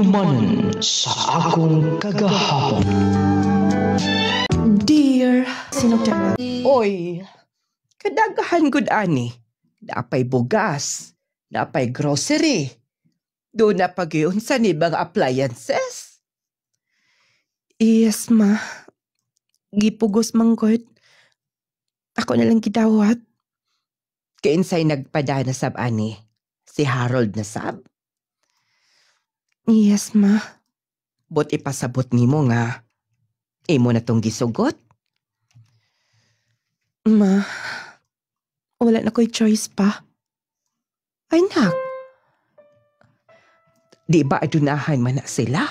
Hinuman sa akong kagahapon. Dear, sinugtana. Oy, kadaghan gud ani. Napay bugas, napay grocery. Doon na pag-iyon sa nibang appliances. Yes, ma. Gipugos manggod. Ako na lang gidawat. Kainsay nagpadana sab ani? Si Harold na sab? Yes, ma. Bot ipasabot nimo nga. Imo na tong gisugot? Ma, wala na ko'y choice pa. Ay nak. Di ba adunahan man na sila?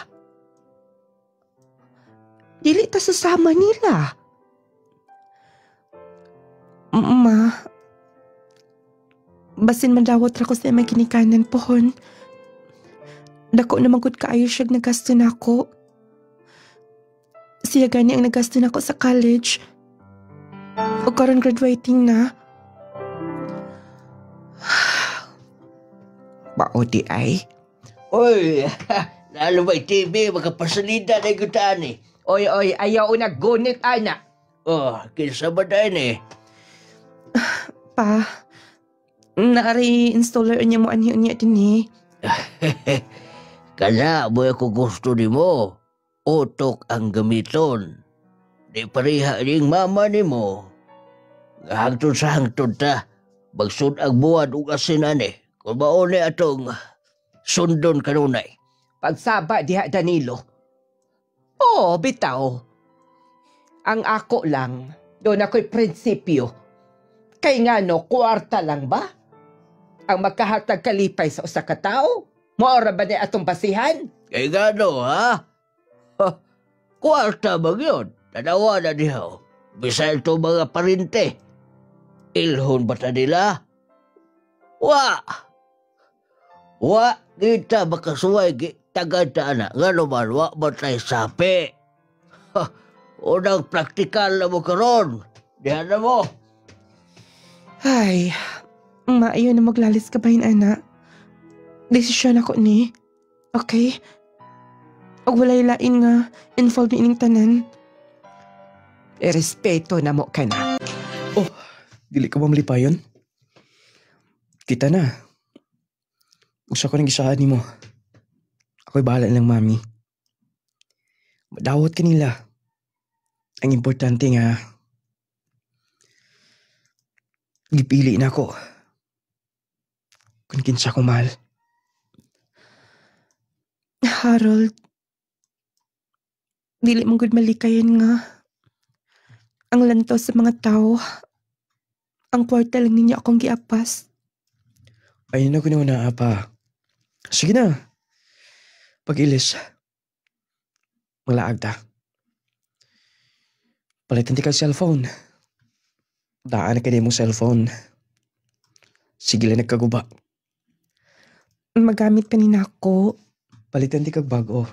Dili ta sasama nila. Ma, basin man dawat ra ko sa may ginikanan pohon. Dako na magud kaayo siyag nagasto na ako. Siya gani ang nagasto na ako sa college. O karon graduating na. Maudi ay. Oy, lalo ba'y TV, magkapasalida na yung gutaan eh. Oy, ayaw na gunit anak. Oh, kinsa ba dahil eh? Pa, naari-installer niya mo anyo niya din eh. Kana, boy ako gusto ni mo. Utok ang gamiton. Di pareha ring mama ni mo. Hangtod sa hangtod ta. Bagsud ang buwan ug asinan eh. Kung mauni atong sundon kanunay. Pagsaba diha Danilo. Oo, bitaw. Ang ako lang, doon ako'y prinsipyo. Kay nga no, kwarta lang ba? Ang magkahatag kalipay sa usa ka tao? Maora ba niya atong basihan? Kay gano, ha? Kwarta ba yun? Tanawa na dihaw. Bisaya ito mga parinte. Ilhon ba ta nila? Wa! Kita makasuway tagad ta na. Nga naman, wa ba tayo sapi? Unang praktikal na mo karon. Dihan na mo. Ay, ma, ayaw na maglalis ka ba yun, anak? Desisyon ako ni. Okay? Og walay lain nga involved ining tanan. Respeto na mo ka na. Oh, dili ka mamalipayon? Kita na. Usa ko nang gisahan nimo. Ako'y bahala lang, mami. Madawat ka nila. Ang importante nga, gipili na ako. Kung kinsa ko mahal. Harold, dili mong gud malikayan nga. Ang lantaw sa mga tao, ang kwarta lang ninyo akong giapas. Ayun na ko na apa. Sige na. Pag-ilis. Maglaag ta. Palitan ti kang cellphone. Daan na ka din mong cellphone. Sige lang nagkaguba. Magamit ka ni nako. Palitan ti kag bago.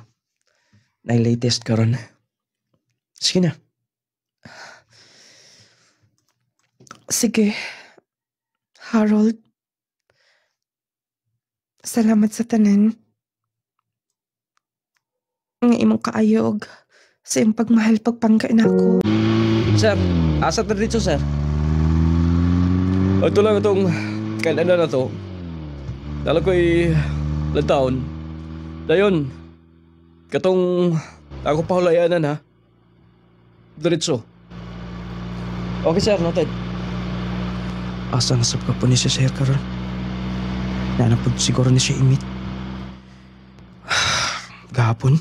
Na latest karon. Sige na. Sige, Harold. Salamat sa tanan. Nga imong kaayog sa iyong pagmahal pagpangga na ako. Sir, asa na dito, sir? Ito lang itong kailan na to. Dala ko'y taon. Dayon, katong ako pahulayanan ha. Diretso. Okay, sir, noted. Asa nasab ka po ni si sir karon? Nanapod siguro ni siya imit. Gahapon.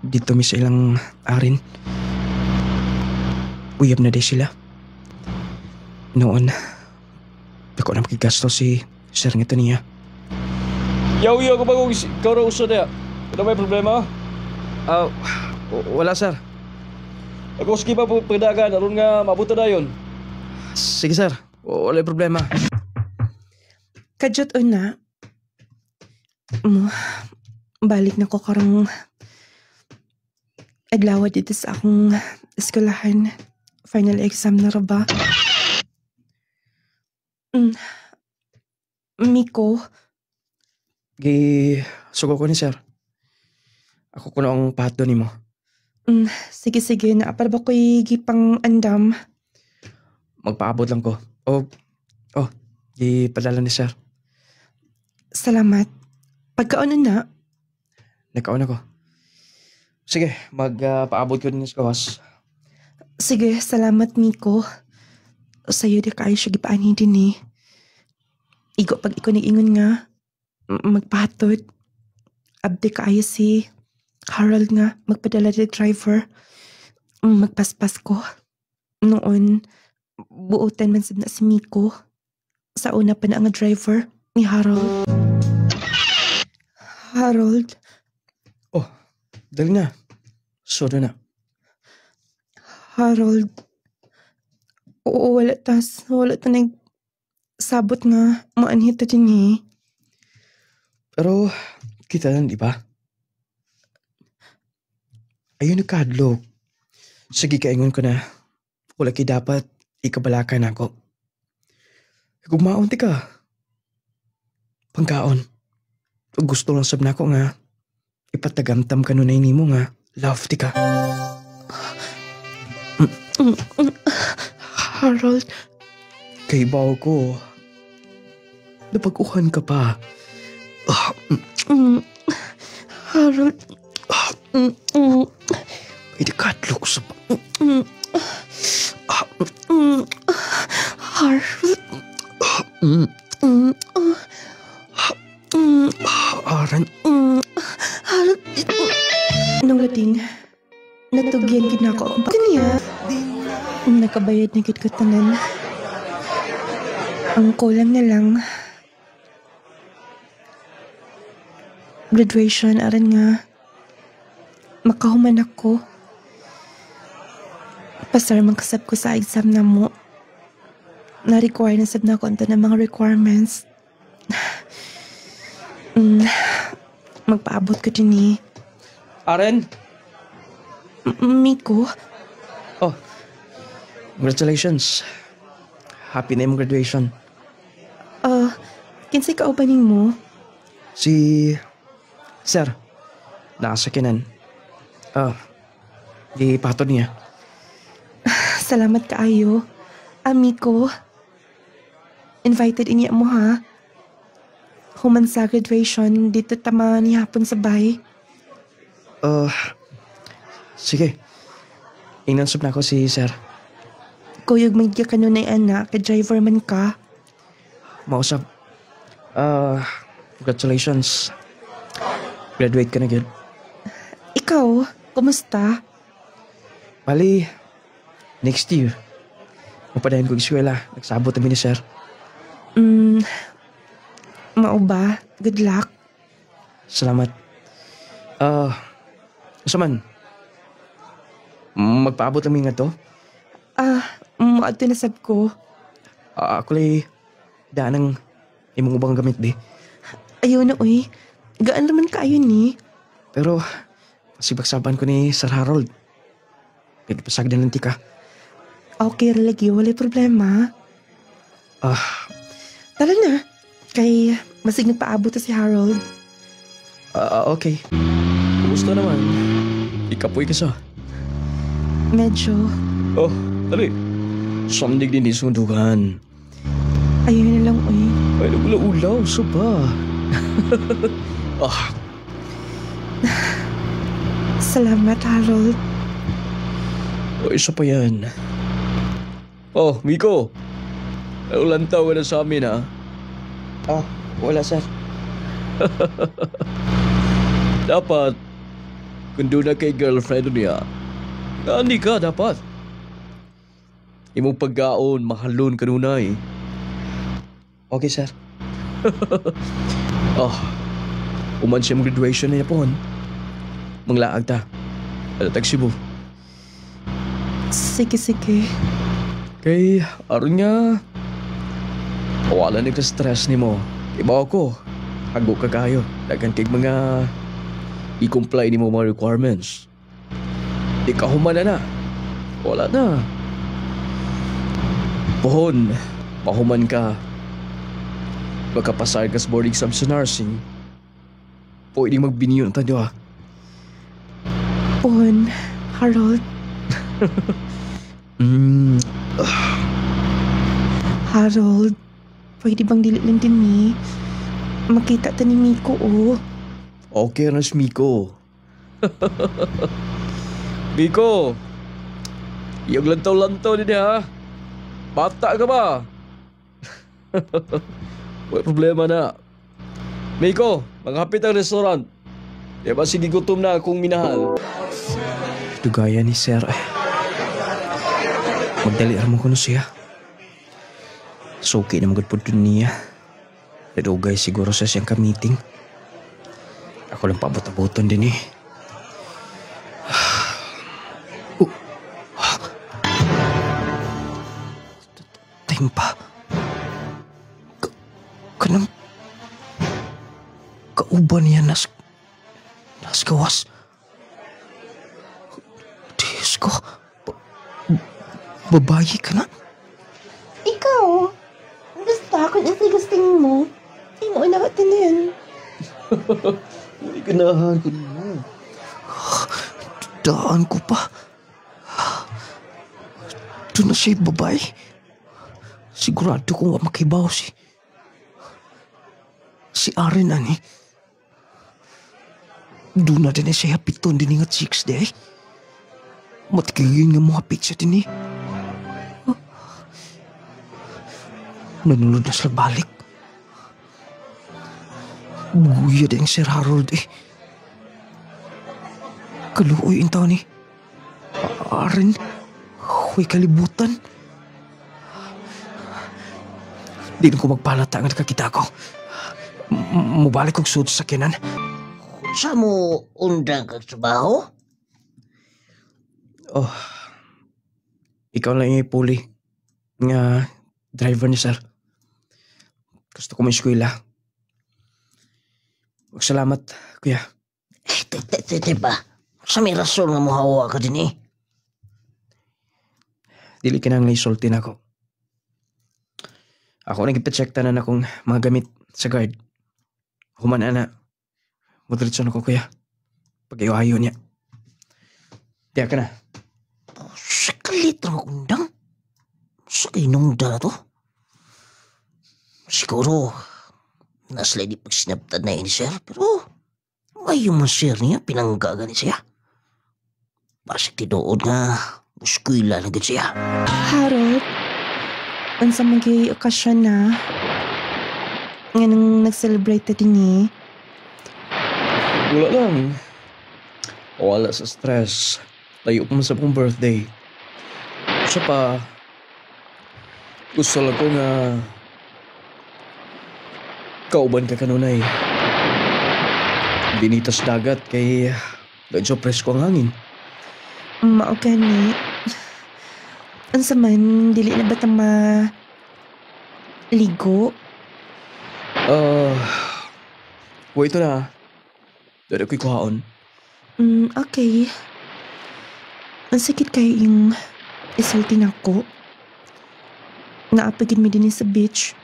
Dito mi sa ilang arin. Uyab na di sila. Noon, bako na makigasto si sir nga niya. Yaw ko ba kung ikaw raw uso niya? Ano may problema? Wala sir. Ako sige pa po pagdagan, aron nga mabuto na yun. Sige sir, wala problema. Kadyot una, balik na ko karong adlaw dito sa akong eskwelahan. Final exam na ra ba? Miko, Sugo ko ni sir. Ako kuno ang pato nimo. Sige, naapar ba ko'y gipang andam? Magpaabot lang ko. Ipadala ni sir. Salamat. Pagkaon na. Nagkaon ako. Sige, paabot ko din sa kawas. Sige, salamat Miko. Sa'yo di kayo siya gipaani din eh. Igo pag ikaw nag-ingon nga, magpahatod. Abdi kaayo si Harold nga, magpadala ng driver. Magpaspas ko. Noon, buutan man sad na si Miko. Sa una pa na ang driver ni Harold. Harold, Dali na. Soda na. Harold. Oo, wala ta sabot nga maanhita din eh. Pero, kita lang, di ba? Ayun nagkadlog. Sige, kaingon ko na. Wala kay dapat ikabalakan ako. Kung maunti ka. Pangkaon. Pag gusto lang sab na ako nga, ipatagamtam ka nun ay nimo nga, love ti ka. Harold, Kay baw ko. Napag-uhan ka pa. Harold. Ay nakadlog sa Harold. Aran. Harold. Nung lating, natugyan gid nako. Bakit niya? Nakabayad na gid ko tanan. Ang kulang na lang. Graduation, aran nga. Makahuman ako. Pasar magkasab ko sa exam na mo. Na-require na sab na ako ng mga requirements. Magpaabot ko din eh. Aren? Miko, Congratulations. Happy na yung graduation. kinsay ka opening mo? Si... Sir. Nakasakinan. Di patod niya. Salamat kaayo. Miko. Invited inya mo ha. Human sa graduation, dito tama ni hapon sa bahay. Sige. Inansap na ako si Sir. Kuyog magya ka nun ay anak, ka-driver man ka. Mausap. Congratulations. Graduate ka na good. Ikaw, kumusta? Bali, next year. Mapadayan ko eskwela. Nagsabot kami ni Sir. Mao ba? Good luck. Salamat. Usaman. Magpaabot kami nga to. Maadto na sab ko. Ako lay daan ng imong ubang gamit di. Ayaw na uy. Gaan naman kaayo ni. Pero, pasibagsaban ko ni Sir Harold. Nagpasagdan ng tika. Okay, relagi. Walay problema. Tara na. Kay masig nagpaabot na si Harold. Okay. Kumusta naman? Ikapoy ka sa. Medyo. Dali. Samdig din sundukan. Ayaw na lang uy. Ay, nagula-ulaw. So ba? Salamat, Harold. Isa pa yan. Miko. Ay, ulantaw ka na sa amin, ha? Wala, sir. Dapat, kung doon na kay girlfriend niya, hindi ka dapat. Imong pagkaon, mahalon ka nuna eh. Okay, sir. Uman siya mong graduation na yapon. Manglaag ta. Tag Cebu. Sige. Kay, aron nga, wala nagka-stress ni mo. Ibaw ko, hago ka kayo. Dagan kay mga i-comply ni mo mga requirements. Di ka humana na. Wala na. Pohon, mahuman ka. Magkapasar ka sa board exam sa nursing. Pwede magbiniyon tayo ha. hapon, Harold. Hmm, Harold, pwede bang dili lang din ni? Makita ta ni Miko, oh. okay na si Miko. Miko, yung lantaw-lantaw din ha. Bata ka ba? May problema na. Miko, maghapit ang restaurant. Di ba sige gutom na akong minahal. Dugaya ni Sir. Magdali ramon ko na siya. So okay na magod po dun niya. Nadugay siguro sa siyang ka-meeting. Ako lang pabot-aboton din eh. Time pa. Kanang kauban niya nas gawas. Diyos ko. Babayi ka na? Ikaw, basta kung gusting mo, di mo inawatin na yan. Hindi ganahan ko mo. Daan ko pa. Doon na siya babae. Sigurado kong wa makibaw si Aren ani. Doon na din siya hapiton din nga 6 day. Matigigin nga mga pizza din eh. Nanunod na sila balik. Buya din Sir Harold eh. Kaluoy in taon eh. Aren, huwag kalibutan. Di na ko magpalata nga nakakita ko. Mubalik kong suot sa kinan. Sa mo undang kag trabaho? Oh, ikaw lang yung puli. Nga driver ni Sir. Gusto ko may eskwela. Salamat, kuya. Diba? Sa may rason nga mohawa ka din eh. Dili ka nang naisultin ako. Ako nag-ipacheck tanan akong mga gamit sa guard. Human na. Madiretso na ko, kuya. Pag-ayaw niya. Tiyak ka na. Sa kalit na undang? Sa kainungda na to? Siguro, naslay di pagsinabtan na ni sir, pero may yung sir niya, pinanggaga ni siya. Basik tinuod nga, muskwila na gid siya. Harold, unsa magay okasyon na nga nung nag-celebrate din eh. Wala lang. Wala sa stress. Tayo pa man sa akong birthday. Siya pa, gusto lang ko nga kauban ka kanunay. Binitas dagat kay medyo presko ang hangin. Mao gani. Unsa man dili na ba ta ligo? Wait ito na. Dada ko'y kuhaon. Okay. Ang sakit kayo yung isulti na ko. Naapagin mi din sa beach.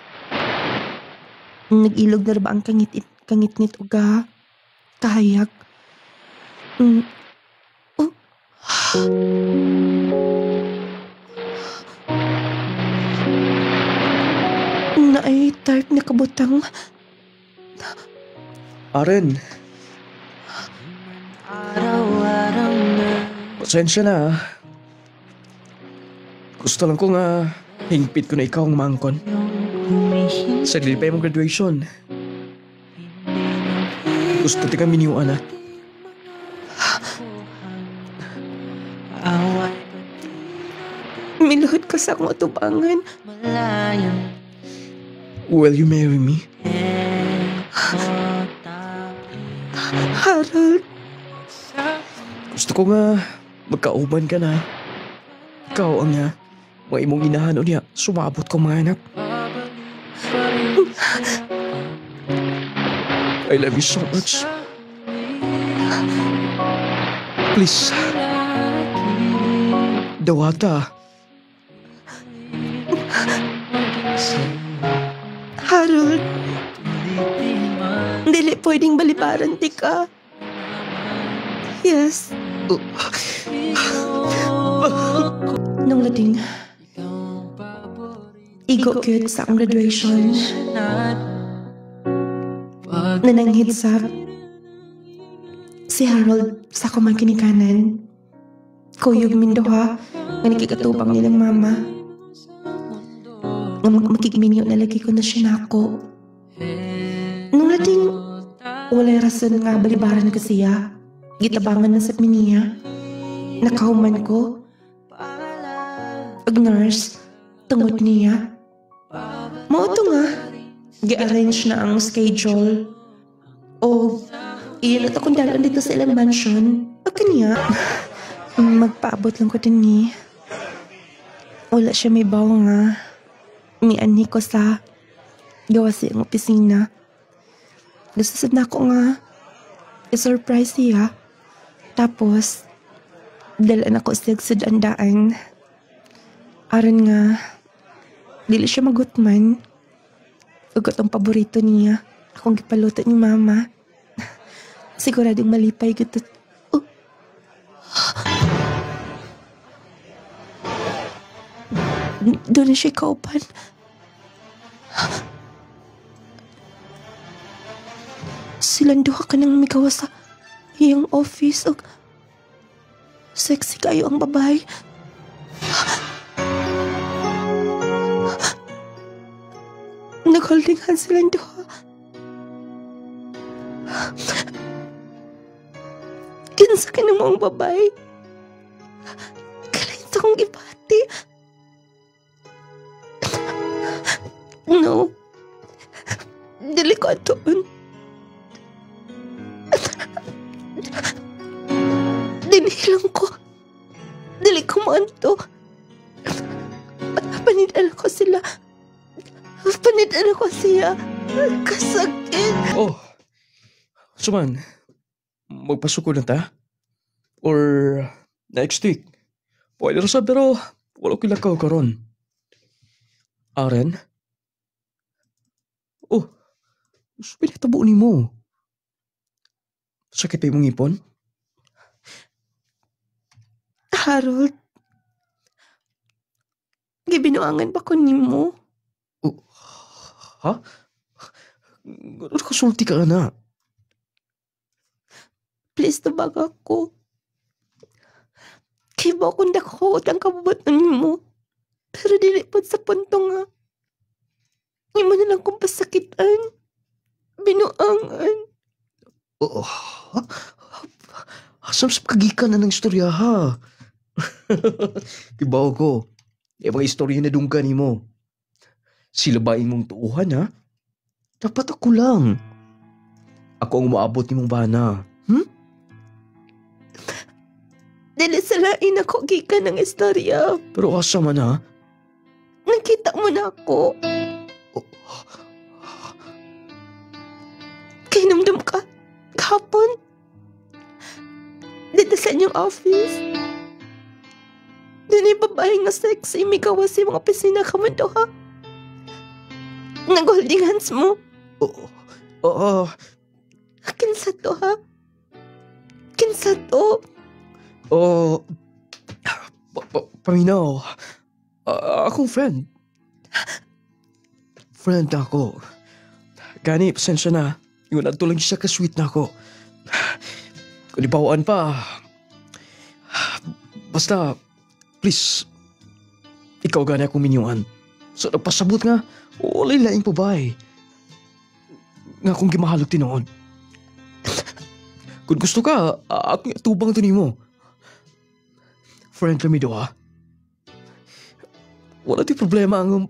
Nag-ilog na ba ang kangit-nit o kahayak? Na ay type na kabutang. Aren. Pasensya na. Gusto lang ko nga hingpit ko na ikaw ang mangkon. Sa pa yung graduation. Gusto ti kami niyuan na. Miluhod ko sa akong utubangan. Will you marry me? Harold, Gusto ko nga magkauban ka na. Ikaw ang mga imong inahan o niya. Sumabot ko mga anak. I love you so much. Please. Dawata. Harold, dili pwedeng balibaran ti ka. Yes, Nung lading, igo gyud sa akong graduation. Nananghid sa si Harold sa kuman kinikanan. Kuyog minduha nga nagkikatubang nilang mama. Nga makikminyo na lagi ko na siya nako. Nung lading, walay rason nga balibaran ko siya. Gitabangan na sa miniya. Nakahuman ko. Ag nurse, tungod niya. Mauto nga, gi-arrange na ang schedule. O, iyon at akong dalan dito sa ilang mansion. Ag kanya, magpaabot lang ko din ni. Wala siya may bawa nga. Mianhi ko sa gawa siyang opisina. Gusto na ako nga i-surprise siya. Tapos, dala na ko siya sa dandaan. Aron nga, dili siya magutman. Ugot ang paborito niya. Akong gipaluto ni mama. Siguradong malipay gito. Doon na siya kaupan. Silang duha ka nang migawa sa iyang office. O sexy kayo ang babae. Nag-holding hands silang duha. Kinsa ka ng mga babae. Kalain sa kong ipati. No. Dili ko atoon. Dinilang ko. Dili ko maanto. Panidala ko sila. Panidala ko siya. Kasakit. Oh, Suman, magpasuko na ta? Or next week? Pwede rin sa pero wala ko ilakaw karon. Aren? Oh, pinatabo ni mo. Sakit pa yung ngipon? Harold, gibinuangan pa ko ni mo. Oh, ha? Gano'n kasulti ka na? Please, tabag ako. Kaya ba akong dakot ang kababatan mo? Pero dili po sa punto nga. Hindi mo na lang kong pasakitan. Binuangan. Oh, asam sa kagikan na ng istorya ha. Kibaw ko. Yung mga istorya na dunggan ni mo. Sila ba mong tuuhan ha? Dapat ako lang. Ako ang umaabot ni mong bana. Dili salain ako gikan ng istorya. Pero asa man ha? Nakita mo na ako. Kinumdum ka. Kahapon. Dito sa inyong office. Doon yung babae nga sexy. May gawas yung mga opisina ka mo ha. Nag-holding hands mo. Kinsa to ha? Kinsa to? Paminaw. Akong friend. Friend ako. Gani, pasensya na. Yung nagtulang siya ka-sweet na ako. Kung ibawaan pa. Basta, please, ikaw gani akong minyuan. So, nagpasabot nga, walay laing babae. Nga kung gimahalog tinoon. Kung gusto ka, akong tubang to mo. Friend kami doa. Wala di problema ang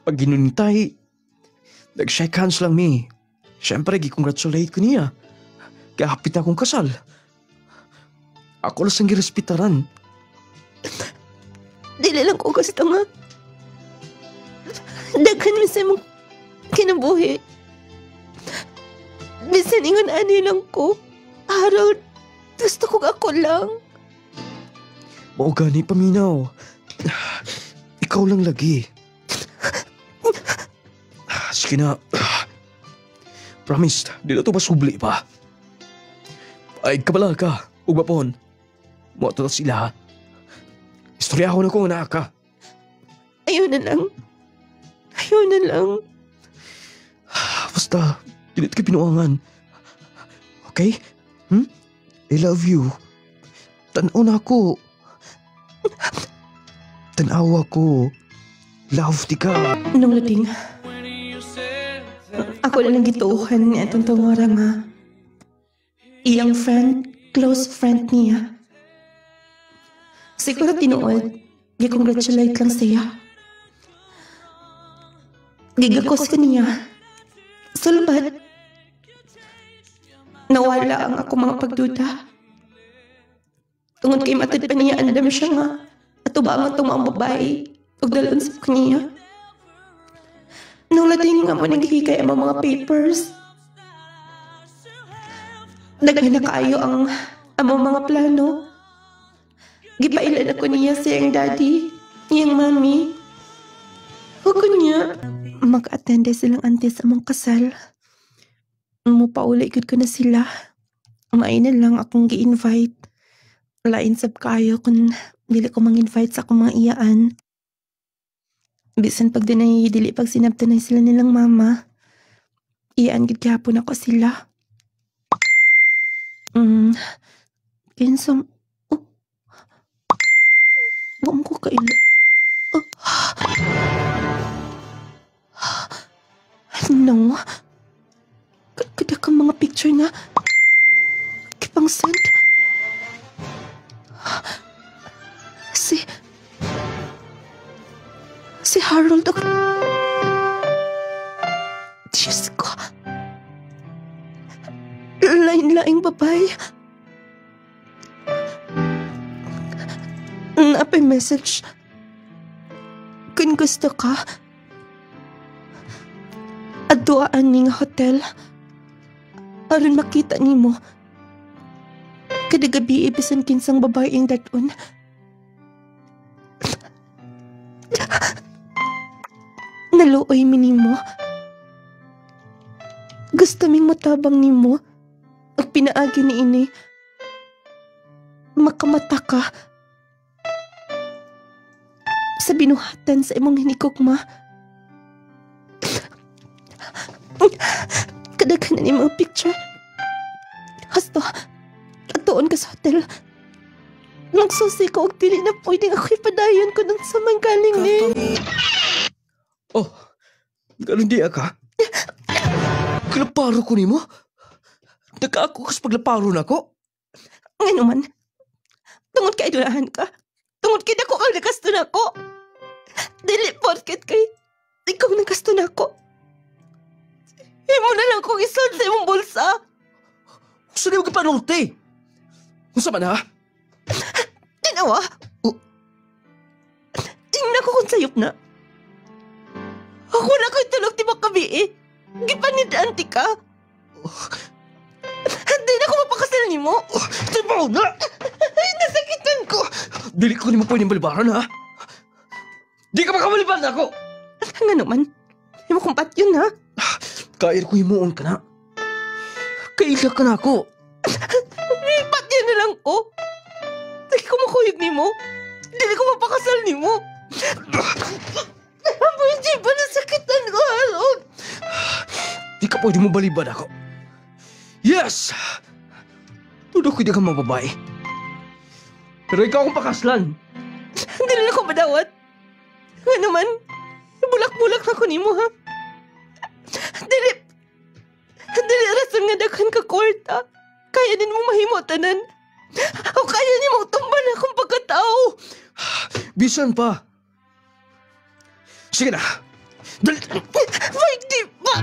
pag ginunitay. Nag-shake hands lang mi. Siyempre, gi-congratulate ko niya. Kaya hapit na akong kasal. Ako lang sang girespetaran. Dili lang ko gusto nga. Daghan mo sa mong kinabuhi. Bisan ingon ani lang ko. Harold, gusto ko ako lang. Mao gani, paminaw. Ikaw lang lagi. Sige na. Promise, di na to masubli pa. Ay, kabala ka. Ug bapon, mo to sila ha. Istorya na ko nga ka. Ayaw na lang. Ayaw na lang. Basta, dilit ka pinuangan. Okay? I love you. Tanaw na ako. Tanawa ko. Love di ka. Nung lating, ako na lang gituuhan ni atong tungora nga. Iyang friend, close friend niya. Siguro tinuod, gi-congratulate lang siya. Gigakos ko niya. Sulbat. Nawala ang ako mga pagduda. Tungod kay matid pa niya, andam siya nga. At ubangan itong mga babae. Ug dalon sa kaniya. Nung lating nga mo naghihikay ang mga papers. Daghan na kaayo ang mga plano. Gipailan ako niya sa iyang daddy, iyang mami. Huwag niya. Mag-attende silang ante sa among kasal. Mupauli ko na sila. Mainan lang akong gi-invite. Lain sab kayo kung dili ko mang-invite sa akong mga iyaan. Bisan pag dili pag sinabtanay sila nilang mama. Iyaan gid gyapon ako sila. Kinsam. Wa mo ko kaila. No. Kada kang mga picture na kipang send. Si Harold ako. Diyos ko. Lain-laing babae. Napay message. Kung gusto ka, aduaan ni nga hotel. Aron makita ni mo. Kada gabi ibisan kinsang babae yung daton. Naluoy mi nimo. Gusto ming matabang nimo. Ang pinaagi ni ini. Makamata ka. Sa binuhatan sa imong hinikukma. Kadaghan na ni mga picture. Hasto, atuon ka sa hotel. Nagsusi ko og dili na pwedeng ako ipadayon ko nang sa manggaling ni. Oh, ganun di ka? Kalaparo ko ni mo? Nagka-ako kas paglaparo na ko? Ngayon man, tungod kay dulahan ka. Tungod kay dako ang nagasto na ko. Dili porket kay ikaw nagasto na ko. Himo na lang kong isod sa imong bulsa. Gusto niyo ka panulti? Gusto man ha? Tinawa? Tingnan ko kung sayop na. Ako na ko'y tulog ti makabi eh. Gipanidaan ti ka. Hindi na ko mapakasal ni mo. Tibaw na! Ay, nasakitan ko. Dili ko ni mo pwedeng balibaran ha? Di ka makamaliban ako! Nga naman, hindi mo kumpat yun ha. Kair ko himuon ka na. Kaila ka na ako. Pat yan na lang ko. Dili ko makuyog ni mo. Dili ko mapakasal ni mo. Pwede ba nasakitan ko, Harold? Di ka pwede mo baliban ako. Yes! Tudo ko di ka mababae. Pero ikaw akong pakaslan. Hindi na ako madawat. Nga naman, bulak-bulak na ko ni mo, ha? Dili rason nga daghan ka kwarta. Kaya din mo mahimo tanan. O kaya ni mo tumban akong pagkatao. Bisan pa. Sige na. Dali. May di ba?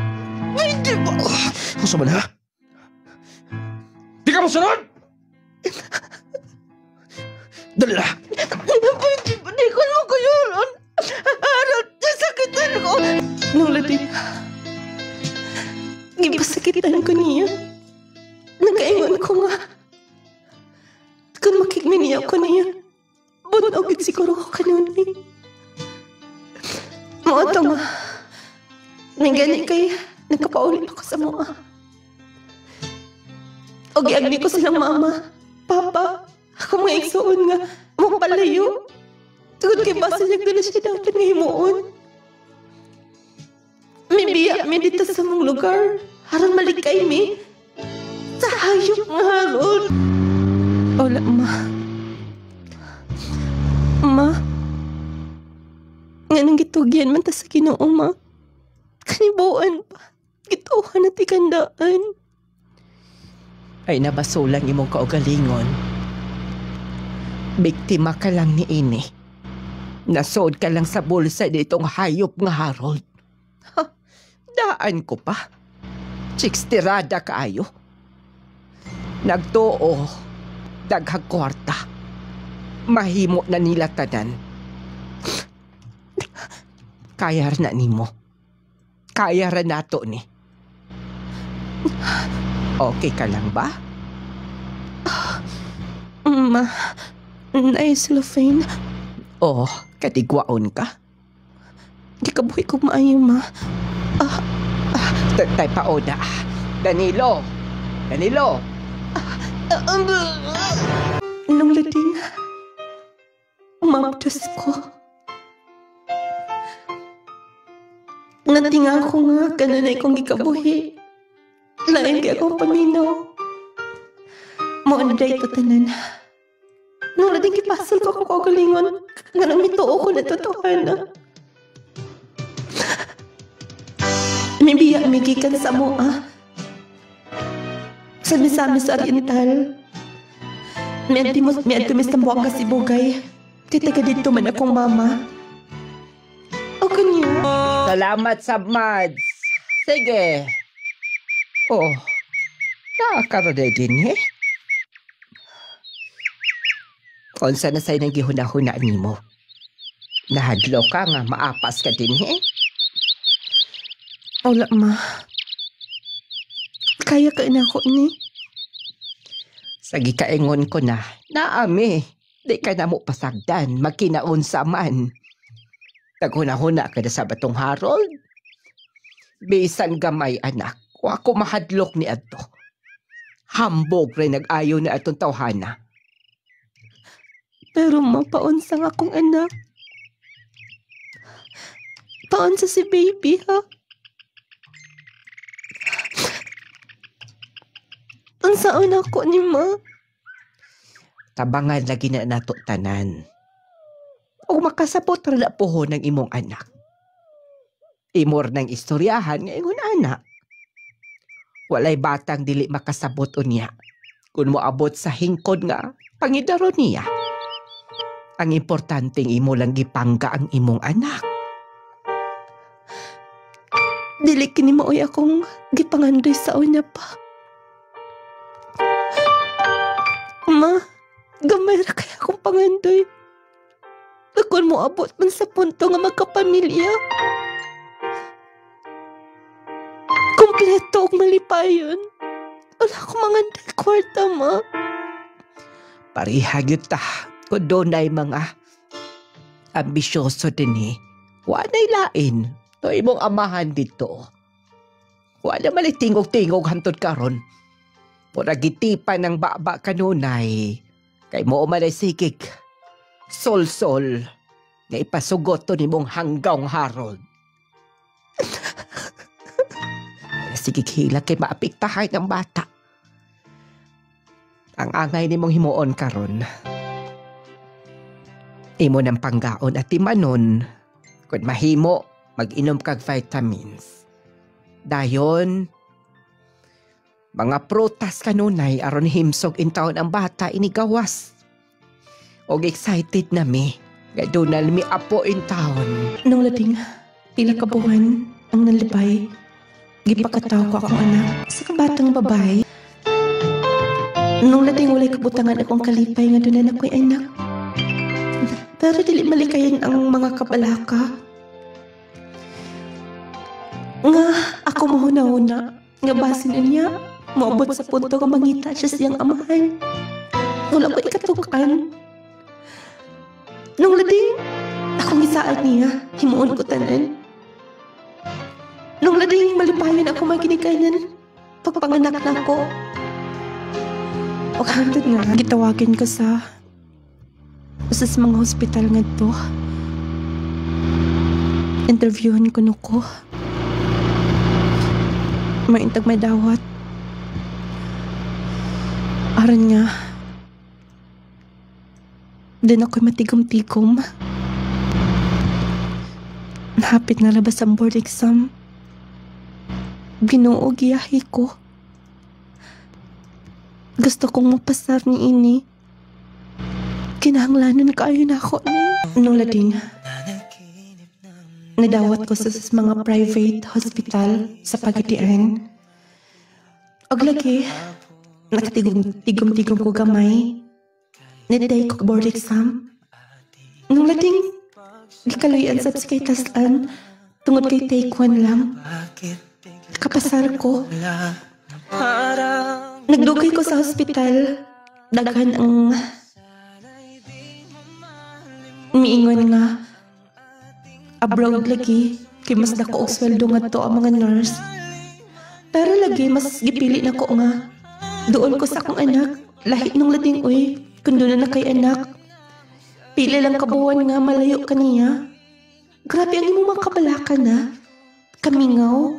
Kung saan ha? Di ka mo sunod! Dali na. Pwede ba? Di ko mo kuyuron. Harold, nasakitan ko. Nung lating, gipasakitan ko niya. Nagaingon ko nga. Kung makikminiya ko niya, bunogit siguro ko kanun eh. Moto nga. Nangani kay nagkapauli ako sa mga. O giagni ko silang mama. Papa, ako mga igsuon nga, mong palayo. Tugod kay basa niya dala siya dapat nga himuon. May biya mi dito sa mong lugar. Harang malikay mi. Sa hayop nga haron. Wala, ma. Ma. Nga nang gitugyan man ta sa Ginoo, ma. Kanibuan pa. Gituhan at ikandaan. Ay nabasulang imong kaugalingon. Biktima ka lang ni ini. Nasod ka lang sa bulsa nitong hayop nga Harold. Ha, daan ko pa. Chikstirada kaayo. Nagtuo, daghang kwarta. Mahimo na nila tanan. Kaya na nimo. Kaya ra nato ni. Okay ka lang ba? Ma, naislofane. Oh, katigwaon ka? Di ka buhay ko maayo, ma. Tay paoda. Danilo! Danilo! Nung lading, mabdos ko. Natinga ko nga, kananay kong gikabuhi. Lain kaya akong paminaw. Maunday ito tanan. Nung lading kipasal ko ako kagalingon, nga nang mituo ko na totohana. May biya migikan sa mua. Sa Misamis Oriental. May antimis ng buwang kasibugay. Titaga dito man akong mama. O kanyo. Salamat sa Mads. Sige. Oh, nakakaroon din eh. Konsa na sa'yo nang gihuna-huna ni mo. Nahadlo ka nga, maapas ka din eh. Wala, ma. Kaya ka na ako ni. Sa gikaingon ko na, naami. Di ka na mo pasagdan, magkinaunsa man. Naghuna-huna ka na sa batong Harold. Bisan gamay anak, kung ako mahadlok ni ato. Hambog rin nag-ayaw na atong tawhana. Pero mapaunsa nga akong anak. Paunsa si baby, ha? Unsaon ako ni ma? Tabangan lagi na nato tanan. O makasabot ra na puho ng imong anak. Imor ng istoryahan nga ingon anak. Walay batang dili makasabot unya. Kung moabot sa hingkod nga, pangidaro niya. Ang importanteng imo lang gipangga ang imong anak. Dili kini maoy akong gipangandoy sa una pa. Ma, gamay ra kaya akong pangandoy. Kung mo abot man sa punto nga magkapamilya. Kompleto og malipayon. Wala akong mangandoy kwarta, ma. Parihag ta. Kung doon ay mga ambisyoso din eh. Wanay lain. To imong amahan dito. Wala malitingog-tingog hantod karon. Mura gitipan ng baba kanunay. Kay mo umalay sikik. Sol-sol. Nga ipasugot to ni mong hanggang Harold. Sikik hila kay maapiktahay ng bata. Ang angay ni mong himuon karon. Imo ng panggaon at timanon. Kung mahimo, mag-inom kag vitamins. Dayon, mga prutas kanunay aron himsog in taon ang bata inigawas. Og excited na mi. Gadunal mi apo in taon. Nung lading, pila ka buwan ang nalipay. Gipakataw ko akong anak sa kabatang babae. Nung lading walay kabutangan akong kalipay nga doon ako'y anak. Pero dili malikayan ang mga kabalaka. Nga ako mahuna-huna. Nga basin niya, maabot sa punto nga mangita siya siyang amahan. Wala ko ikatukan. Nung lading, akong isaan niya, himuon ko tanan. Nung lading malipayon ako maginikanan, pagpanganak na ko. O hantod nga, gitawagin ko sa mga hospital nga to. Interviewin ko nuko. Maintag may dawat. Aran nga. Din ako'y matigom-tigom. Hapit na labas ang board exam. Ginoo giyahi ko. Gusto kong mapasar ni ini. Kinahanglanan kaayo na ako ni. Nung lading, nadawat ko sa mga private hospital sa Pagitian. Og lagi, nakatigom-tigom ko gamay. Naday ko board exam. Nung lading, gikaluyan sa kay taslan, tungod kay take one lang. Kapasar ko. Nagdugay ko sa hospital. Daghan ang miingon nga abroad lagi kay mas dako og sweldo ngadto ang mga nurse. Pero lagi mas gipili na ko nga doon ko sa akong anak. Lahi nung lading uy, kundo na kay anak. Pili lang kabuwan nga malayo kaniya. Grabe ang imong mga kabalaka na. Kamingaw.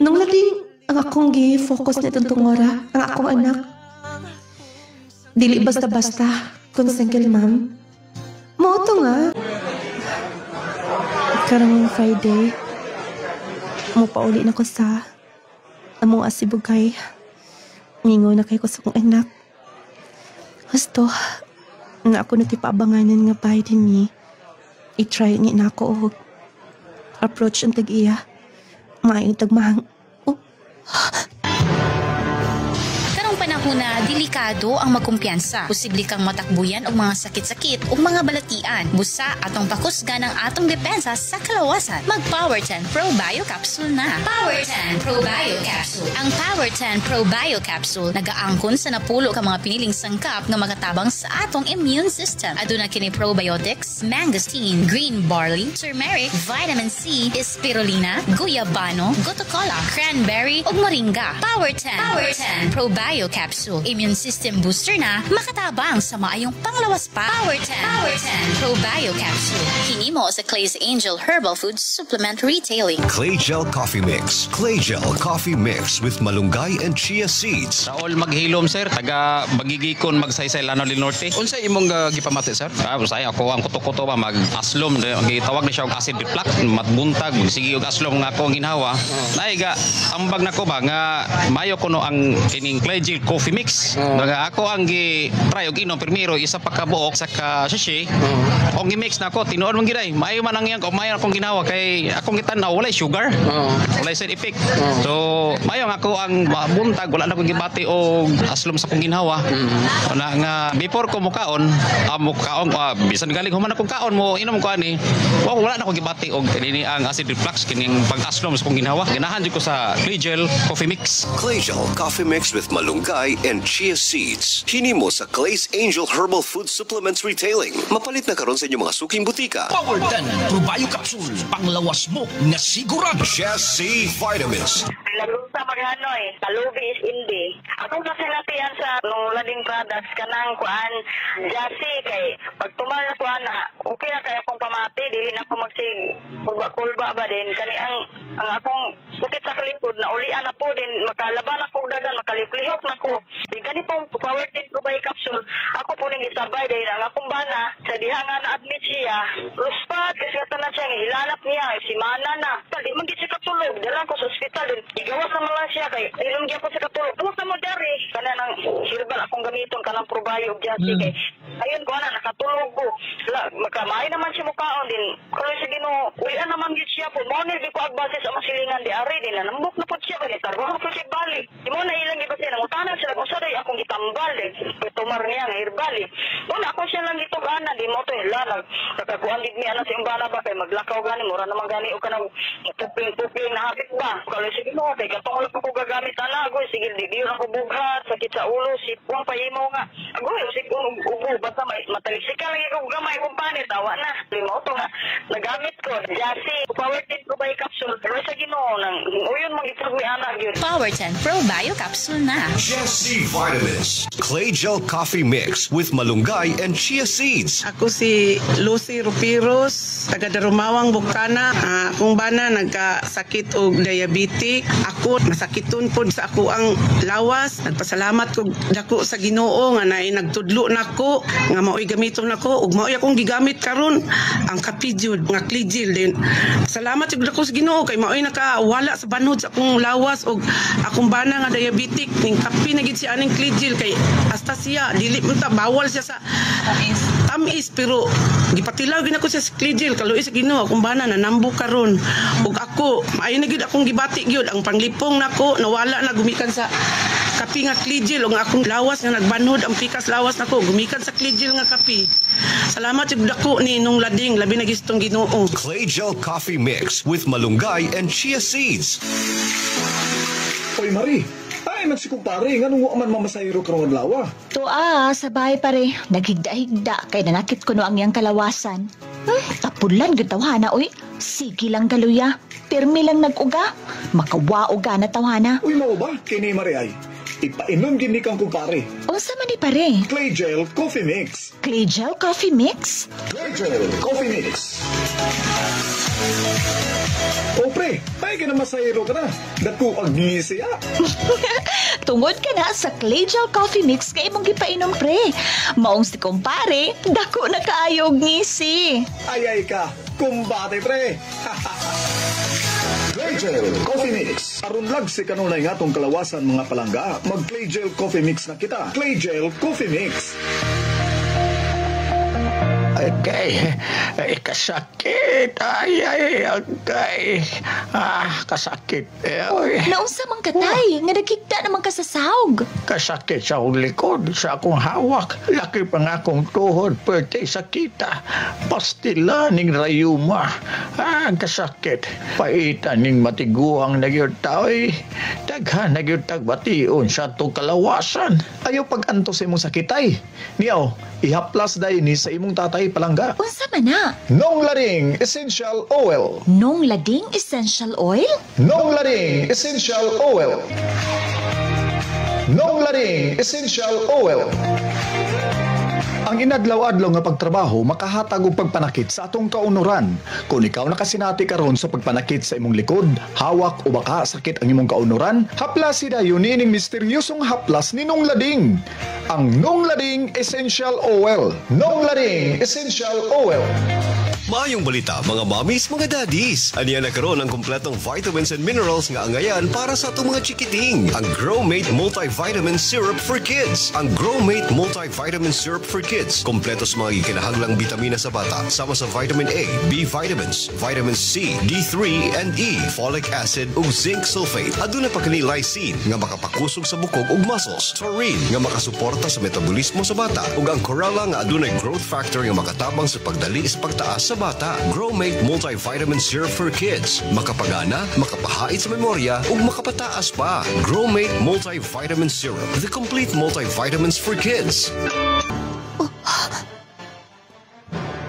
Nung lading, ang akong gi-focus na itong tungora, ang akong anak. Dili basta-basta, kung single mom. Mauto nga. Karang Friday, mupauli na ko sa among asibugay. Mingo na kay ko sa akong anak. Gusto, nga ako natipaabanganan nga bahay din ni. I-try ni na ako o approach ang tag-iya. Maayong tagmahang. Karong panahon na delikado ang magkumpiyansa. Posible kang matakbuyan og mga sakit-sakit o mga balatian. Busa atong pakusgan ang atong depensa sa kalawasan. Mag Power 10 Pro Bio Capsule na. Power 10 Pro Bio Capsule. Ang Power 10 Pro Bio Capsule nagaangkon sa napulo ka mga piniling sangkap nga makatabang sa atong immune system. Aduna kini probiotics, mangosteen, green barley, turmeric, vitamin C, spirulina, guyabano, gotokola, cranberry ug moringa. Power 10 Pro Bio Capsule. Immune system booster na makatabang sa maayong panglawas pa. Power 10 Pro Bio Capsule. Hinimo sa Clay's Angel Herbal Food Supplement Retailing. Clay Gel Coffee Mix. Clay Gel Coffee Mix with malunggay and chia seeds. Raul maghilom sir, taga Bagigikon magsaysay Lanao del Norte. Unsa imong gipamati sir? Usay ako ang kuto-kuto ba mag-aslom, gitawag na siya og acid reflux, matbuntag, sige og aslom nga ako ang ginhawa. Naiga ambag nako ba nga mayo kuno ang kining Clay Gel Coffee Mix. Nga ako ang gi-try og inom primero isa pa ka buok sa ka sachet. Og gi-mix nako tinuod man giday. Maayo man ang iyang mayo akong ginawa kay akong gitan-aw walay sugar. Walay side effect. So mayo ako ang buntag wala na ko gibati og aslom sa kong ginhawa. Wala nga before ko mukaon, bisan galing human akong kaon mo inom ko ani. Wala na ko gibati og kini ang acid reflux kining pag-aslom sa kong ginhawa. Ganahan jud ko sa Clay Gel Coffee Mix. Clay Gel Coffee Mix with malunggay and chia seeds. Hinimo sa Clay's Angel Herbal Food Supplements Retailing. Mapalit na karon sa inyong mga suking butika. Power 10 Pro Bio Capsule. Panglawas mo na sigurado. Jesse Vitamins. Lagot sa Maghanoy, Kalubi is Indi. Akong kasinatihan sa lading products kanang kuan Jesse kay pag tumal na kuan okay na kay akong pamati dili na ako magsig kulba ba din kani ang akong sakit sa kalikod na ulian na po din makalaban ako dagan makaliplihok na ko. Di gani pong Power 10 Pro Bio Capsule. Ako po ning isabay dahil ang akong bana sa diha nga na-admit siya. Ruspat kasi tanan siya hilalap niya simana na. Di man gid siya katulog. Dala ko sa ospital din. Igawas naman lang siya kay ilong gyud ko sa katulog. Tuwa sa mo dari kana nang herbal akong gamiton kanang Pro Bio Jesse kay ayun ko na nakatulog ko. Makamay naman siya mukaon din. Kung sa Ginoo, uyan naman gid siya po. Mo ni ko agbase sa masilingan di ari din na nambok na po siya kay tarbaho ko siya balik. Di mo na ilang gid kasi nangutanan sila kung sa akong gitambal din. Ito tumar niya nga herbal eh. Doon ako siya lang ito gana, di mo to hila. Nagkakakuan din niya na sa imbana ba kay maglakaw gani, mura naman gani o ka nang tupling-tupling na hapit ba. Kalo sige mo, kay katong lang ko gagamit na agoy, sige di lang ko bughat, sakit sa ulo, sipwang pahimo nga. Agoy, sige ubo, basta matalisikal lang ikaw gamay kung panit, tawa na. Di mo to nga, nagamit ko, Jassy, power tip ko ba yung capsule, pero sa ginoo, uyon mag-ipag may anak yun. Power 10 Pro Bio Capsule na. Jesse Vitamins. Clay Gel Coffee Mix with malunggay and chia seeds. Ako si Lucy Rupiros, taga Darumawang, Bukana. Kung bana nagkasakit og diabetic, ako masakiton pod sa ako ang lawas. Nagpasalamat ko dako sa Ginoo nga naay nagtudlo nako nga maoy gamiton nako ug maoy akong gigamit karon ang kapijud nga Cligil din. Salamat jud dako sa Ginoo kay maoy nakawala sa banhod sa akong lawas ug akong bana nga diabetic ning kapi na gid si aning Cligil kay hasta siya dili man ta bawal siya sa tamis pero gipatilaw gid ako sa Cligil kaluoy sa Ginoo akong bana nanambo karon ug ako maayo na gid akong gibati gyud ang panglipong nako nawala na gumikan sa kapi nga Cligil ug akong lawas nga nagbanhod ang pikas lawas nako gumikan sa Cligil nga kapi. Salamat jud dako ni nung lading labi na gistong Ginoo. Clay Gel Coffee Mix with malunggay and chia seeds. Oy Marie, ay man si kumpare, nga nung man mamasayro karong adlaw. Sa bahay pare, naghigda-higda kay nanakit ko no ang iyang kalawasan. Tapulan gud tawhana oy. Sige lang galuya. Pirmi lang nag-uga. Makawauga na tawhana. Uy mao ba kini Marie ay? Ipainom din ni kang kumpare. Unsa man ni pare? Clay Gel Coffee Mix. Clay Gel Coffee Mix? Clay Gel Coffee Mix. O pre, ay ka na masayro ka na. Dako ang ngisi Tungod ka na sa Clay Gel Coffee Mix kay imong gipainom pre. Maong si kumpare, dako na kaayog ngisi. Ay ka, kumbate pre. Clay Gel Coffee Mix. Aron lag si kanunay nga tong kalawasan mga palangga, mag Clay Gel Coffee Mix na kita. Clay Gel Coffee Mix. Ay, kasakit. Ay, kasakit. Naunsa man katay, nga nagkikta naman ka sa sahog. Kasakit sa akong likod, sa akong hawak. Laki pa nga akong tuhod, pwede sakita. Pastila ning rayuma. Kasakit. Paitan ning matiguang nagyod tao'y. Daghan nagyod tagbation sa itong kalawasan. Ayaw pag-anto sa imong sakitay. Niyaw, ihaplas dahi ni sa imong tatay palangga. Unsa man na? Nong Lading Essential Oil. Nong Lading Essential Oil? Nong Lading Essential Oil. Nong Lading Essential Oil. Ang inadlaw-adlaw nga pagtrabaho makahatag og pagpanakit sa atong kaunuran. Kung ikaw nakasinati karon sa pagpanakit sa imong likod, hawak o baka sakit ang imong kaunuran, haplas dayon nining misteryosong haplas ni Nong Lading. Ang Nong Lading Essential Oil. Nong Lading Essential Oil. Maayong balita mga mommies, mga daddies. Aniya na karon ang kumpletong vitamins and minerals nga angayan para sa atong mga chikiting. Ang Growmate Multivitamin Syrup for Kids. Ang Growmate Multivitamin Syrup for Kids. Kompleto sa mga ikinahanglang bitamina sa bata. Sama sa vitamin A, B vitamins, vitamin C, D3 and E, folic acid ug zinc sulfate. Aduna pa kini lysine nga makapakusog sa bukog ug muscles. Taurine nga makasuporta sa metabolismo sa bata. Ug ang chlorella nga adunay growth factor nga makatabang sa pagdali sa pagtaas sa bata. Growmate Multivitamin Syrup for Kids. Makapagana, makapahait sa memorya, ug makapataas pa. Growmate Multivitamin Syrup. The complete multivitamins for kids.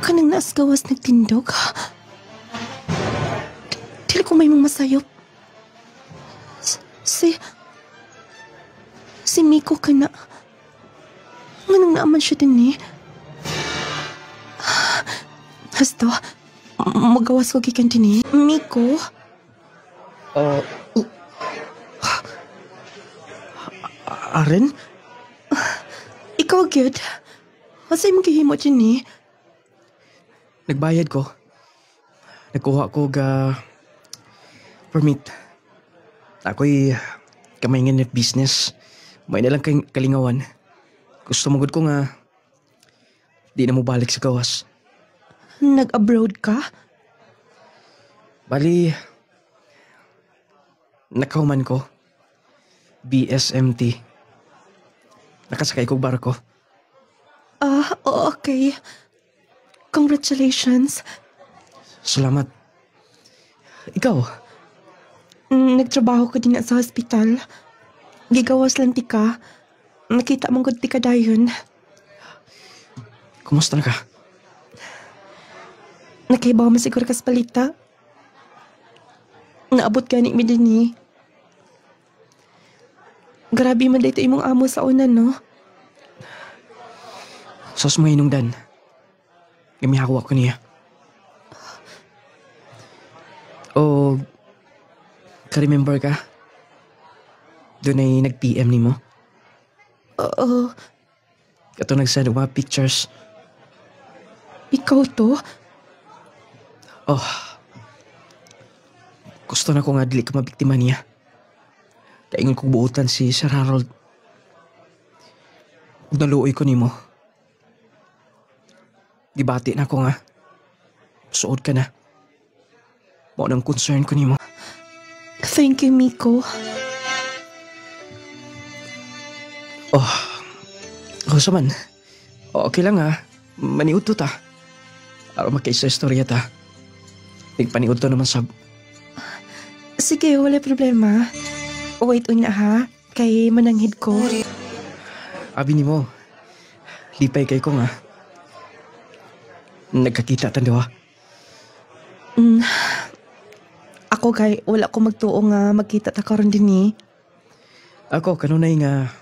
Kanang naas gawas nagtindog. Dili ko may mong masayop. Si Miko ka na. Nganong naaman siya din eh. Hasto, magawas ko gikan din eh. Miko? Aren? Ikaw, good. Masay mong gihimo din eh. Nagbayad ko. Nagkuha ko permit. Ako'y kamay nga business. May na lang kalingawan. Gusto mo ko nga di na mo balik sa gawas. Nag-abroad ka? Bali, nakahuman ko. BSMT. Nakasakay kong barko. Okay. Congratulations. Salamat. Ikaw? Nagtrabaho ko din sa hospital. Gigawas lang tika. Nakita mong good tika dayon. Kumusta na ka? Nakaibaw mo siguro kas palita. Naabot gani mi din eh. Grabe man dito imong amo sa una, no? Sos mo hinungdan. Gamihawa ko niya. O, ka-remember ka? Doon ay nag-PM ni mo? Oo. Kato nagsend og mga pictures. Ikaw to? Oh. Gusto na ko nga dili ka mabiktima niya. Kaingon kong buutan si Sir Harold. Huwag naluoy ko ni mo. Gibati na ko nga. Suod ka na. Mao nang concern ko ni mo. Thank you, Miko. Oh. Gusto man. Okay lang ha. Maniud to ta. Araw makaisa istorya ta. Nagpaniud to naman sab. Sige, wala problema. Wait una ha. Kay mananghid ko. Abi ni mo. Lipay kay ko nga. Nagkakita tan diwa. Ako kay wala ko magtuo nga magkita ta karon dinhi. Ako kanunay nga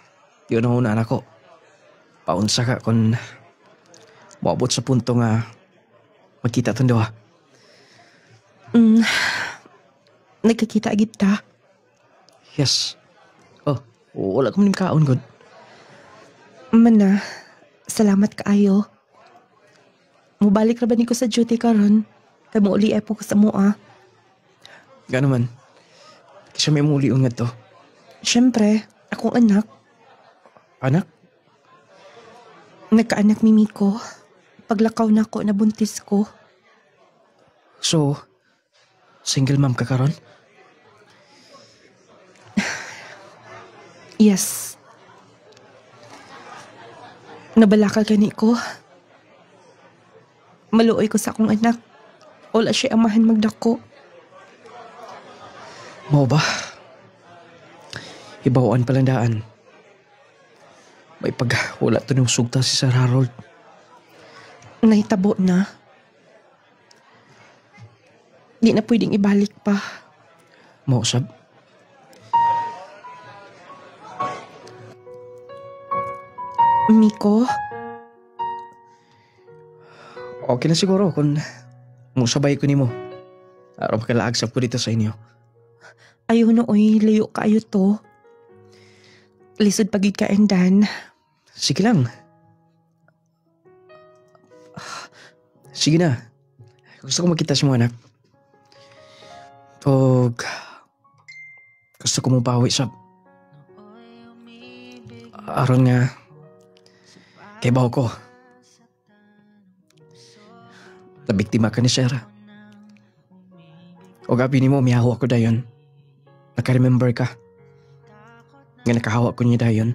yun ang una ako. Paunsa ka kung maabot sa punto nga magkita tan diwa. Nagkakita agad ta. Yes. Oh, wala ko manim kaon god. Mana, salamat kaayo. Mubalik ra ba ni ko sa duty karon? Kay muuli ay po ko sa mua. Gano man. Kasi may muli nga to. Siyempre, akong anak. Anak? Nagkaanak ni Miko. Paglakaw na ko, nabuntis ko. So, single mom ka karon? Yes. Nabalakal gani ko. Maluoy ko sa akong anak. Wala siya amahan magdako. Mao ba? Ibawaan palang daan. May wala to nung sugta si Sir Harold. Nahitabo na. Di na pwedeng ibalik pa. Mao sab. Miko? Okay na siguro kung musabay ko ni mo. Araw makalaagsak ko dito sa inyo. Ayaw na oy, layo kaayo to. Lisod pagid ka endan. Sige lang. Sige na. Gusto ko makita si mo anak. O gusto ko mong pawi sa aron nga kay baho ko. Nabiktima ka ni Sarah. O gabi ni mo, miyaho ako dayon. Naka-remember ka. Nga nakahawa ko niya dayon.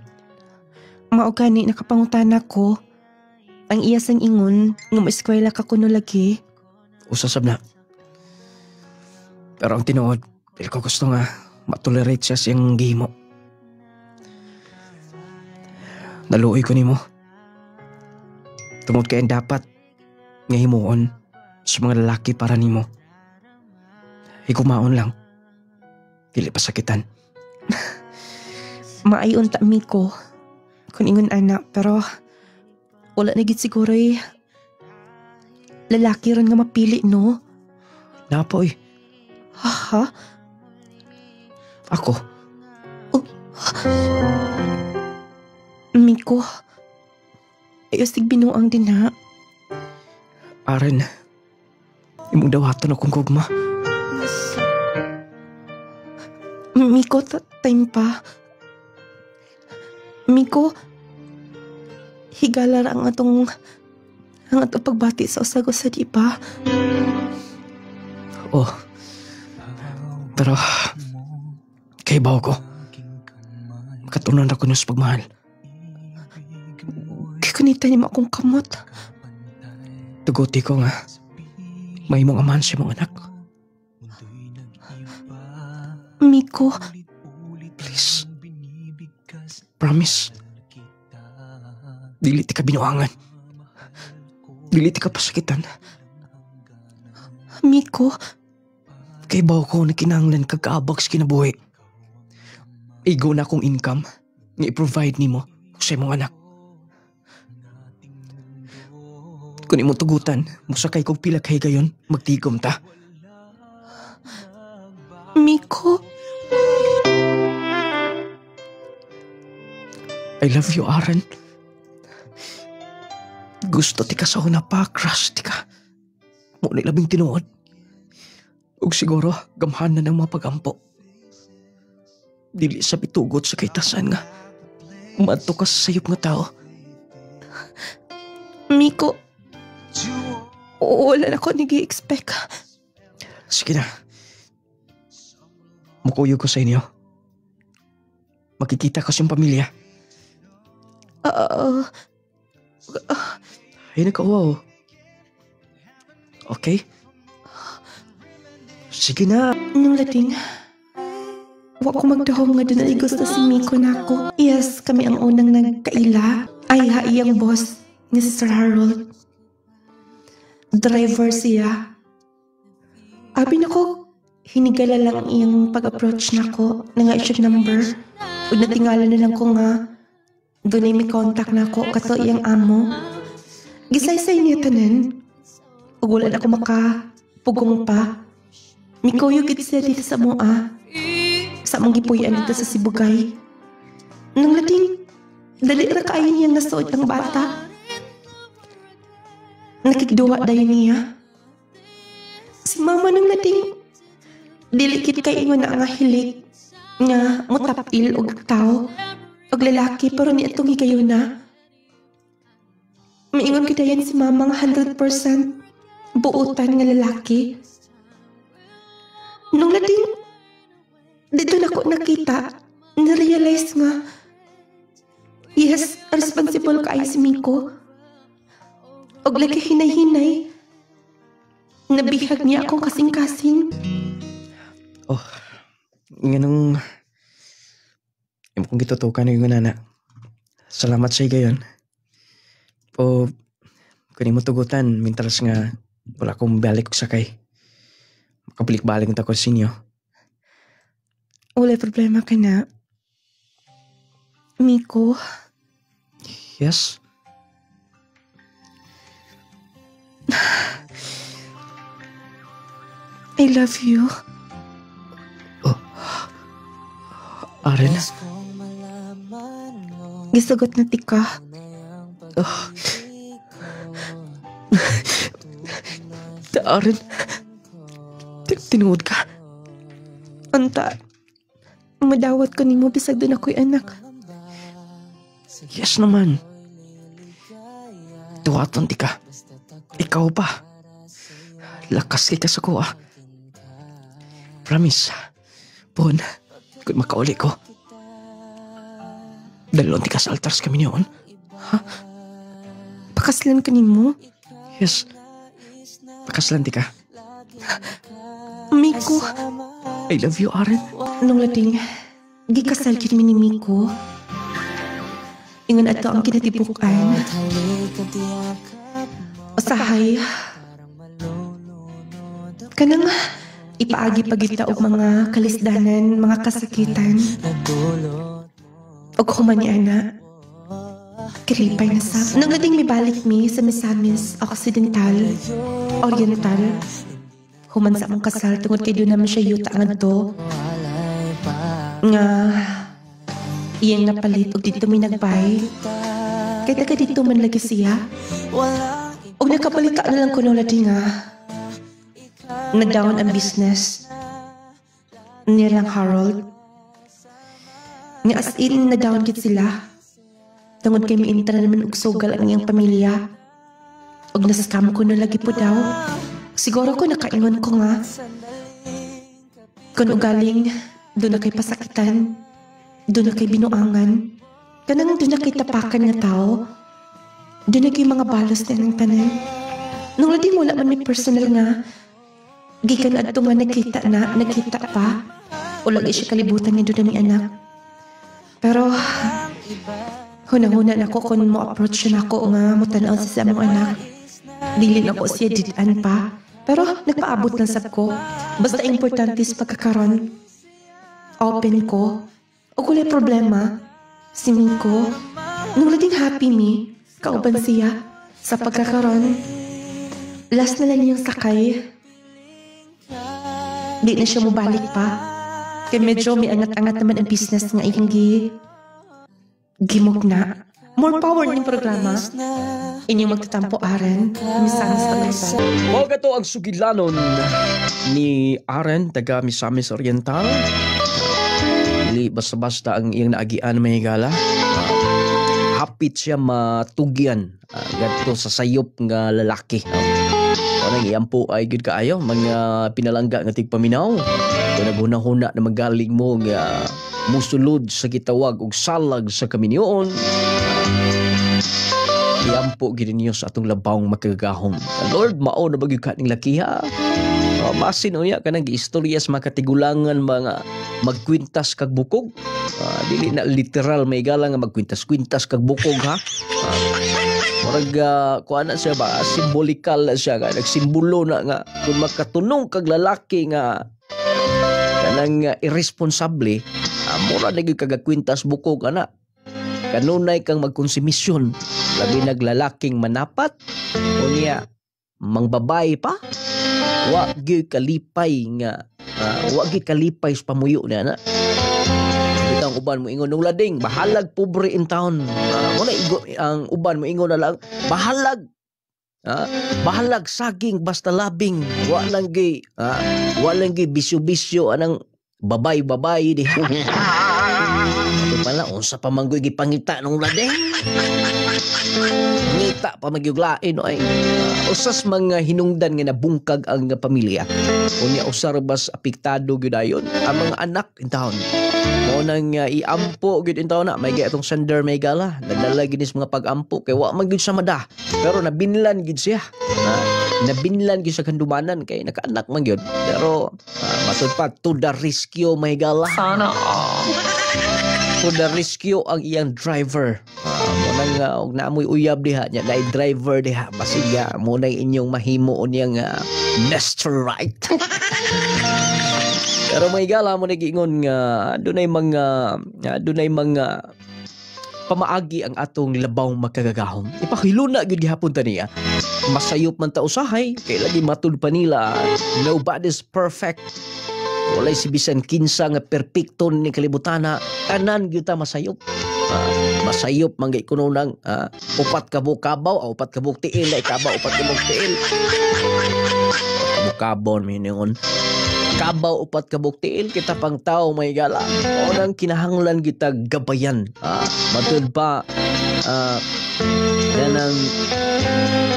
Mao gani nakapangutana ko. Ang iya sang ingon, nga eskwela ka kuno lagi. Usasab na. Pero ang tinuod, dili ko gusto nga matolerate siya siyang gihimo. Naluoy ko nimo. Tungod kay dapat nga himuon sa mga lalaki para nimo. Higumaon lang. Dili pa sakitan. Maayon ta Miko. Kung ingon anak, pero wala na gid siguro lalaki ron nga mapili, no? Napoy. Ha? Ako. Miko, ayos tig binuang din ha. Aren, imong dawatan akong gugma. Miko, time pa. Miko, higala ang atong pagbati sa usago sa di ba? Oh. Pero, kay bawo ko. Makatunan ako niyo sa pagmahal. Kunita niyo mo akong kamot. Tuguti ko nga. May mong amahan siya mong anak. Miko, Please. Promise. Dili ti ka binuangan. Dili ti ka pasakitan. Miko, Kay baw ko na kinahanglan kag-kaabag sa kinabuhi. Igo na akong income nga i-provide nimo sa imong anak. Kung imong tugutan, musakay kong pila kay gayon, magtigom ta. Miko, I love you, Aaron. Gusto ti ka sa una pa, crush ti ka. Muna labing tinuod. Ug siguro, gamhan na ng mga pagampo. Dili sa bitugot sa kaitasan nga. Umadto ka sa sayop nga tao. Miko, wala na ko nag-i-expect. Sige na. Mukuyo ko sa inyo. Makikita ko sa iyong pamilya. Ay, nagkawaw. Okay? Sige na. Nung lating, wa ko magdahom nga doon ay gusto si Miko na ako. Yes, kami ang unang nagkaila. Ay, iyang boss ni Sir Harold. Driver siya. Abi na ko, hinigala lang ang iyang pag-approach na ko na nga issue number. Ug natingala na lang ko nga doon ay may contact na ko kato iyang amo. Gisaysay niya tanan. Ug wala na ko makapugong pa. Mikuyo gid siya dito sa mua. Sa mong gipuyan dito sa Sibugay. Nung lating, dali ra kaayo niya nasuot ang bata. Nakikduwa dayon niya. Si mama nung lating, dilikit kay ingon na nga hilik nga mutapil og tao og lalaki pero ni atong higayon na. Maingon kidayan si mama nga 100% buutan nga lalaki. Nung lating, dito na ko nakita, narealize nga, yes, responsible ka ay si Miko. Og lagi hinay-hinay, nabihag niya akong kasing-kasing. Oh, nga nung imo kong gitutukan na yung nana. Salamat sa gayon. O, kung mo tugutan, mintalas nga wala akong balik og sakay. Makabalik-balik na ako sa inyo. Wala problema ka na. Miko, Yes? I love you. Aaron? Gisagot na tika. Aaron? Tinuod ka? Anta, madawat ko nimo bisag doon ako'y anak. Yes naman. Tuwaton ti ka. Ikaw pa. Lakas kay ka sa kuha. Promise. Bon, kung makauli ko. Dalon ti ka sa altars kami niyon. Ha? Pakaslan ka nimo? Yes. Pakaslan ti ka. Miko, I love you, Aaron. nung lating, gikasal kini ni Miko. Ingon ato ang kinatibukan. Usahay. Kanang ipaagi pagita og mga kalisdanan, mga kasakitan. Og human ni ana. Kilipay na sa. Nung lating mibalik mi sa Misamis Occidental, Oriental. Human sa among kasal tungod kay doon naman siya yuta nga to. Nga iyang napalit og dito may nagbay. Kaya taga dito man lagi siya. Og nakabalita na lang ko nung lating nga na-down ang business nilang Harold. Nga as in na-down kit sila. Tungod kay miinta na naman og sugal ang iyang pamilya. Og nasascam ko na lagi po daw. Siguro ko nakaingon ko nga. Kung ugaling, doon na kay pasakitan, doon na kay binuangan, kanang doon na kay tapakan nga tao, Doon yung mga balos na ng tanan. Nung lagi mo naman may personal nga, gikan na nga nakita pa, o lagi siya kalibutan ni doon ng anak. Pero, hunang-huna na ako kung mo approach na ako nga mutanaw sa mong anak. Dili na ko siya dilaan pa. Pero nagpaabot lang sab ko. Basta importante sa pagkakaroon. Open ko. O kulay problema. Si Miko. Nung laging happy me, kauban siya sa pagkakaroon. Last na lang niyang sakay. Di na siya mabalik pa. Kaya medyo may angat-angat naman ang business nga iyang gimok na. More power ng programa. Inyong magtatampo Aren. Misamis Oriental. Mga to ang sugilanon ni Aren, taga Misamis Oriental. Dili basta-basta ang iyang naagian may higala. Hapit siya matugyan gadto sa sayop nga lalaki. Parang iyampo ay good kaayo mga pinalangga nga tigpaminaw. Kung naghuna-huna na magaling mo nga musulod sa gitawag og salag sa kaminyoon. Iyampo gid niyo sa atong labawng makagahom. Lord, mao na bagyo ka ning lakiha. Basin unya kanang giistorya sa mga katigulangan mga magkwintas kag bukog. Dili na literal may gala nga magkwintas-kwintas kag bukog ha. Murag kuan na siya ba simbolikal na siya nga nagsimbolo na nga kung makatunong kag lalaki nga kanang irresponsable, mura na gyud kag kwintas bukog ana. Kanunay kang magkonsumisyon labi naglalaking manapat unya mangbabay pa wa gyud kalipay nga wa gyud kalipay sa pamuyo na ana. Ang uban mo ingon nung lading bahalag pobre in town. Wala ang uban mo ingon na lang bahalag bahalag saging basta labing wa lang gi bisyo-bisyo anang babay di. Ito pala unsa pa manggoy gipangita nung lading. Ngita pa magyuglain ay usas mga hinungdan nga nabungkag ang pamilya. Unya usarbas apektado gyud ayon ang mga anak in town. Mo nang iampo gyud in town na may atong sender may gala nagdala gyud mga pag-ampo kay wa man gyud sa mada pero nabinlan gyud siya. Nabinlan gyud sa kandumanan kay nakaanak man gyud pero matud pa to the rescue may gala. Sana to the rescue ang iyang driver. Mo nang og naamoy uyab diha nya na driver diha basiya mo nang inyong mahimo unyang Mr. Right. Pero may gala mo nagiingon nga dunay mga pamaagi ang atong labawng makagagahom. Ipakiluna gyud gihapon ta niya. Masayop man ta usahay kay lagi matud pa nila nobody's perfect. Walay si bisan kinsa nga perpekto ni kalibutana tanan gyud ta masayop. Masayop manggay kuno nang upat ka bukabaw o upat ka buktiil ay kabaw upat ka buktiil. Bukabaw mingon. Kabaw upat ka buktiil kita pang tao may gala. O nang kinahanglan kita gabayan. Matud pa kanang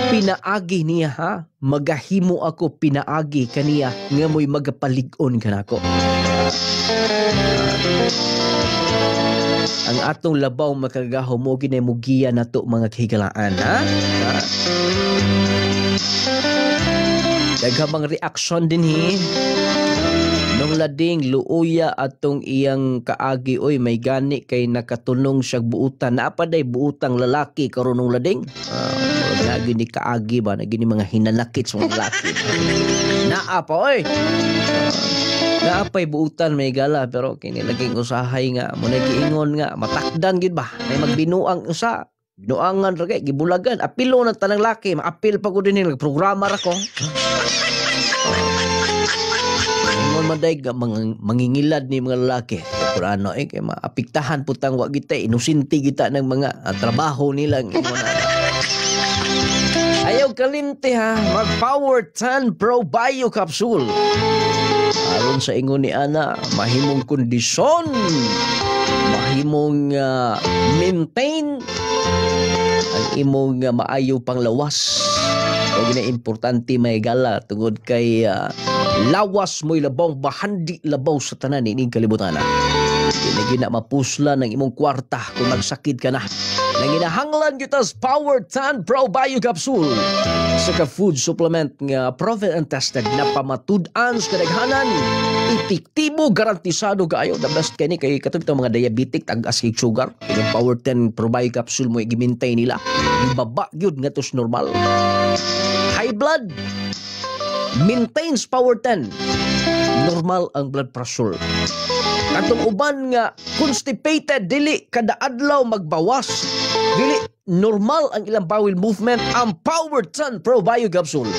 pinaagi niya ha. Magahimo ako pinaagi kaniya nga mo'y magapalig-on kanako. Ang atong labaw makagaho mo ginay mugiya nato mga kahigalaan ha. Daghamang reaction din nung lading luuya atong iyang kaagi oy may gani kay nakatunong siya buutan naapaday buutang lalaki karon nung lading lagi ni kaagi ba nagini mga hinanakit sa mga lalaki naapa oy naapay buutan may gala pero kini laging usahay nga mo nagiingon nga matakdan gid ba may magbinuang usa binuangan ra kay gibulagan apilo na tanang laki maapil pa ko dinhi nagprograma ra ko maday mangingilad ni mga lalaki kung ano kay maapiktahan putang wa kita inusinti kita ng mga trabaho nilang ayaw kalimti ha mag Power 10 Pro Bio Capsule aron sa ingon ni ana mahimong kondisyon mahimong maintain ang imong maayo panglawas o gina importante may gala tungod kay lawas mo'y labaw bahandi labaw sa tanan ining kalibutan na. Hindi na mapusla ng imong kwarta kung nagsakit ka na. Nanginahanglan kitas Power 10 Pro Bio Capsule sa ka-food supplement nga proven and tested na pamatud-an sa kadaghanan. Epektibo, garantisado kayo. The best kani kay katong mga diabetic tagas kay sugar. Yung Power 10 Pro Bio Capsule mo igimintay nila. Ibaba gyud nga tos normal. High blood maintains Power 10. Normal ang blood pressure. Katong uban nga constipated, dili kada adlaw magbawas. Dili normal ang ilang bowel movement. Ang Power 10 Pro Bio Capsule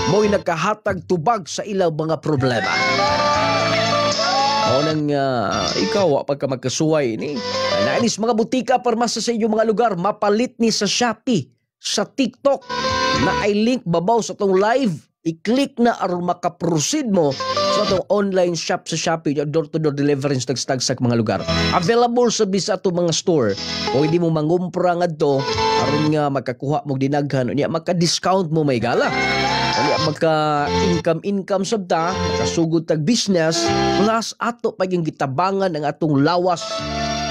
mo'y nakahatag tubag sa ilang mga problema. O nang ikaw pagka magkasuway ni nainis mga butika parmasa sa inyong mga lugar, mapalit ni sa Shopee, sa TikTok na ay link babaw sa tong live. I-click na aron makaproceed mo sa itong online shop sa Shopee, door-to-door delivery sa tagstagsak mga lugar. Available sa bisa itong mga store. Kung hindi mo mangumpra nga ito, aron nga makakuha mo dinaghan, niya maka-discount mo may gala. Niya maka-income sabta, makasugod tag business, plus ato pag yung gitabangan ang atong lawas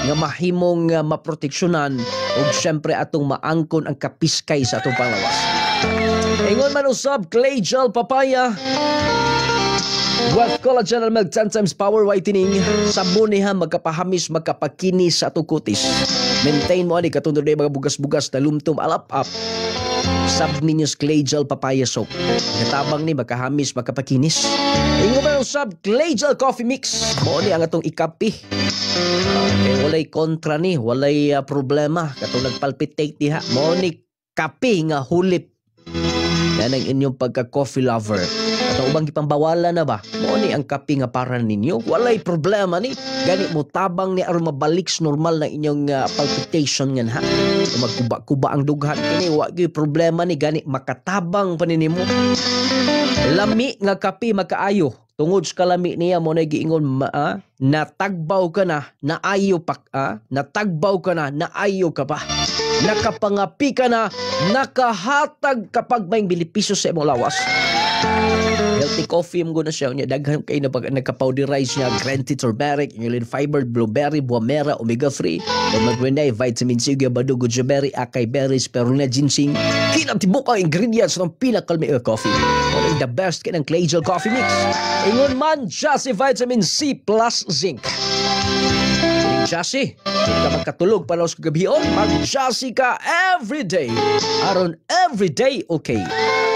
nga mahimong maproteksyonan o syempre atong maangkon ang kapiskay sa atong panglawas. Ingon man usab clay gel papaya with collagen and milk 10 times power whitening. Sabon niha magkapahamis, magkapakinis sa atong kutis. Maintain mo ani katong day mga bugas-bugas na lumtom alap-up. Subminius clay gel papaya soap. Natabang ni magkahamis, magkapakinis. Ingon man usab clay gel coffee mix. Mo ni ang atong ikapi. Okay, walay kontra ni, walay problema katong nagpalpitate diha. Mo ni kape nga hulip. Yan ang inyong pagka-coffee lover. At ang ubang ipambawalan na ba? Mo ni ang kape nga para ninyo. Walay problema ni. Gani mo tabang ni aron mabalik sa normal na inyong palpitation nga ha. Magkuba-kuba ang dughan. Kini wagi problema ni gani makatabang pa ninyo. Lami nga kape makaayo. Tungod sa kalami niya mo na giingon natagbaw ka na, naayo pa natagbaw ka na, naayo ka pa. Nakapangapi ka na, nakahatag kapag may bilipisyo sa imong lawas. Healthy coffee mo na siya. Daghan kayo na pag nagka-powderize niya, green tea, turmeric, inulin fiber, blueberry, buwamera, omega-3, pomegranate, vitamin C, gabado, goji-berry, acai berries, spirulina, ginseng. Kinatibok ang ingredients ng pinakalmi coffee. One the best ka ng clay gel coffee mix. Ingon man, Jassy Vitamin C plus Zinc. Jassy, hindi ka magkatulog para sa gabion, mag-Jassy ka everyday. Aron everyday okay.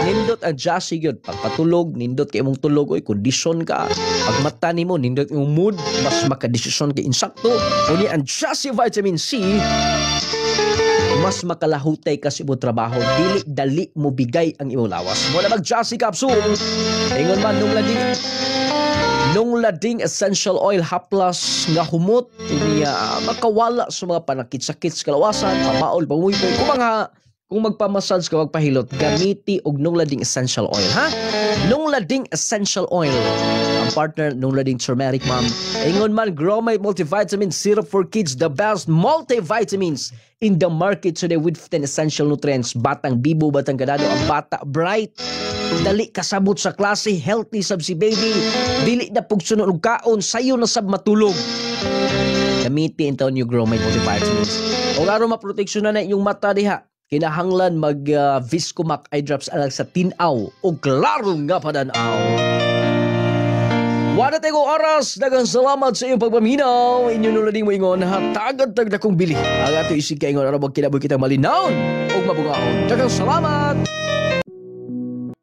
Nindot ang Jassy yun. Pagpatulog, nindot kayo mong tulog, kondisyon ka. Pag mata ni mo, nindot yung mood, mas makadesisyon ka insakto. Kuni ang Jassy Vitamin C, mas makalahutay ka sa imong trabaho. Dili mo bigay ang imong lawas. Muna mag-Jassy capsule. Ingon man nung lading essential oil haplas nga humot niya makawala sa mga panakit-sakit sa kalawasan, pamaol, pamuypoy. Kung magpamassage ka, magpahilot, gamiti og nung lading essential oil, ha? Nung lading essential oil. Ang partner, nung lading turmeric, ma'am. Ingon man, Gromate Multivitamin Syrup for Kids, the best multivitamins in the market today with 10 essential nutrients. Batang bibo, batang ganado, ang bata, bright. Dali kasabot sa klase, healthy sab si baby. Dili na pugsunod og kaon, sayo na sab matulog. Gamitin taon yung Gromate Multivitamins. O aron maproteksyon na yung mata diha. Kinahanglan mag-Viscomac eye drops alang sa tinaw o klaro nga padanaw. Wala tayong oras. Dagang salamat sa iyong pagpaminaw. Inyong nulading mo ingon, hatagad-tag na kong bili. Ang ato isig ka ingon, arabag kinaboy kitang malinaon o mabungaon. Dagang salamat!